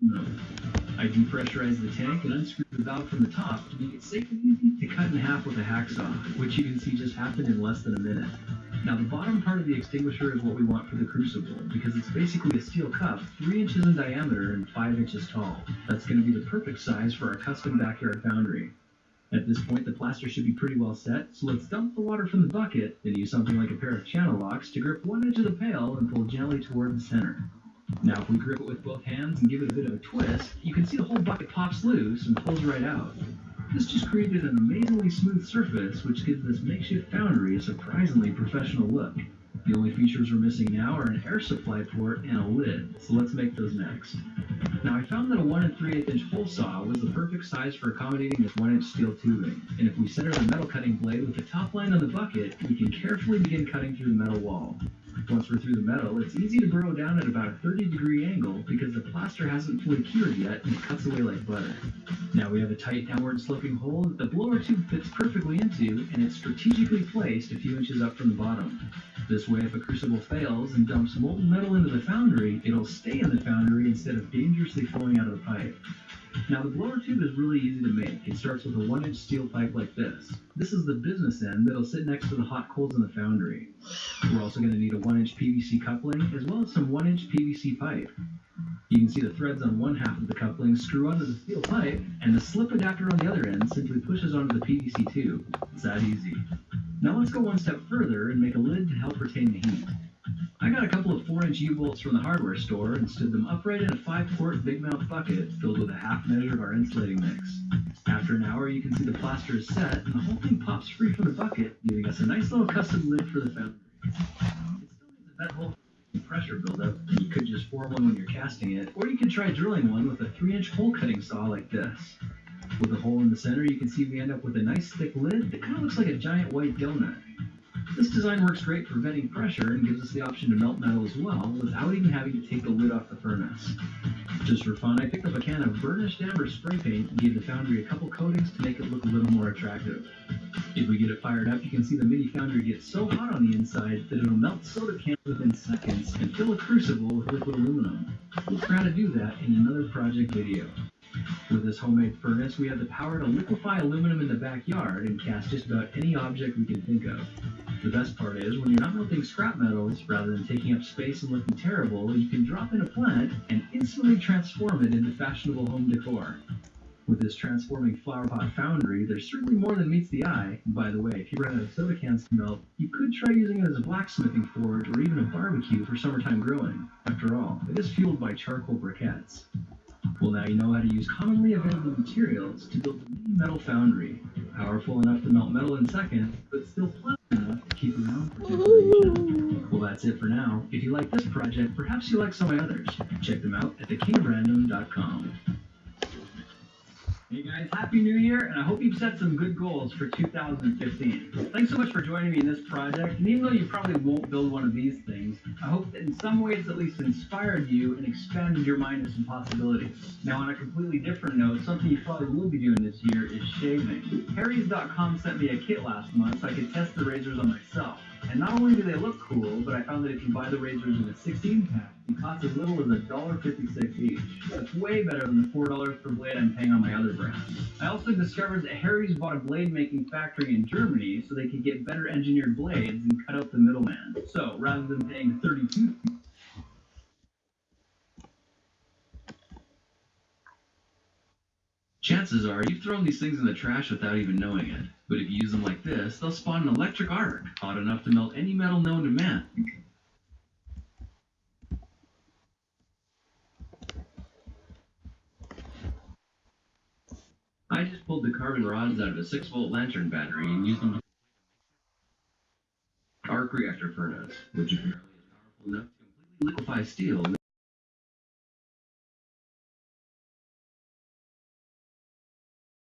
aluminum. I depressurized the tank and unscrewed the valve from the top to make it safe and easy to cut in half with a hacksaw, which you can see just happened in less than a minute. Now the bottom part of the extinguisher is what we want for the crucible, because it's basically a steel cup 3 inches in diameter and 5 inches tall. That's going to be the perfect size for our custom backyard foundry. At this point, the plaster should be pretty well set, so let's dump the water from the bucket, then use something like a pair of channel locks to grip one edge of the pail and pull gently toward the center. Now if we grip it with both hands and give it a bit of a twist, you can see the whole bucket pops loose and pulls right out. This just created an amazingly smooth surface, which gives this makeshift foundry a surprisingly professional look. The only features we're missing now are an air supply port and a lid, so let's make those next. Now I found that a 1 3/8 inch hole saw was the perfect size for accommodating this 1 inch steel tubing, and if we center the metal cutting blade with the top line on the bucket, we can carefully begin cutting through the metal wall. Once we're through the metal, it's easy to burrow down at about a 30-degree angle because the plaster hasn't fully cured yet and it cuts away like butter. Now we have a tight downward sloping hole that the blower tube fits perfectly into, and it's strategically placed a few inches up from the bottom. This way, if a crucible fails and dumps molten metal into the foundry, it'll stay in the foundry instead of dangerously flowing out of the pipe. Now the blower tube is really easy to make. It starts with a 1 inch steel pipe like this. This is the business end that'll sit next to the hot coals in the foundry. We're also going to need a 1 inch PVC coupling as well as some 1 inch PVC pipe. You can see the threads on one half of the coupling screw onto the steel pipe, and the slip adapter on the other end simply pushes onto the PVC tube. It's that easy. Now let's go one step further and make a lid to help retain the heat. I got a couple of 4-inch U-bolts from the hardware store and stood them upright in a 5-quart big mouth bucket filled with a half measure of our insulating mix. After an hour, you can see the plaster is set and the whole thing pops free from the bucket, giving us a nice little custom lid for the foundry. It still needs a vent hole for pressure buildup, and you could just form one when you're casting it, or you could try drilling one with a 3-inch hole cutting saw like this. With the hole in the center, you can see we end up with a nice thick lid that kind of looks like a giant white donut. This design works great for venting pressure and gives us the option to melt metal as well without even having to take the lid off the furnace. Just for fun, I picked up a can of burnished amber spray paint and gave the foundry a couple coatings to make it look a little more attractive. If we get it fired up, you can see the mini foundry gets so hot on the inside that it'll melt soda cans within seconds and fill a crucible with liquid aluminum. We'll try to do that in another project video. With this homemade furnace, we have the power to liquefy aluminum in the backyard and cast just about any object we can think of. The best part is, when you're not melting scrap metals, rather than taking up space and looking terrible, you can drop in a plant and instantly transform it into fashionable home decor. With this transforming flower pot foundry, there's certainly more than meets the eye. And by the way, if you run out of soda cans to melt, you could try using it as a blacksmithing forge or even a barbecue for summertime grilling. After all, it is fueled by charcoal briquettes. Well, now you know how to use commonly available materials to build a mini metal foundry. Powerful enough to melt metal in seconds, but still pleasant enough to keep around for decoration. Well, that's it for now. If you like this project, perhaps you like some of my others. Check them out at thekingofrandom.com. Hey guys, Happy New Year, and I hope you've set some good goals for 2015. Thanks so much for joining me in this project, and even though you probably won't build one of these things, I hope that in some ways at least inspired you and expanded your mind to some possibilities. Now on a completely different note, something you probably will be doing this year is shaving. Harrys.com sent me a kit last month so I could test the razors on myself. And not only do they look cool, but I found that if you buy the razors in a 16-pack, they cost as little as $1.56 each. That's way better than the $4 per blade I'm paying on my other brands. I also discovered that Harry's bought a blade-making factory in Germany so they could get better engineered blades and cut out the middleman. So, rather than paying $32... Chances are you've thrown these things in the trash without even knowing it. But if you use them like this, they'll spawn an electric arc, hot enough to melt any metal known to man. I just pulled the carbon rods out of a 6-volt lantern battery and used them to arc reactor furnace, which apparently is powerful enough to completely liquefy steel.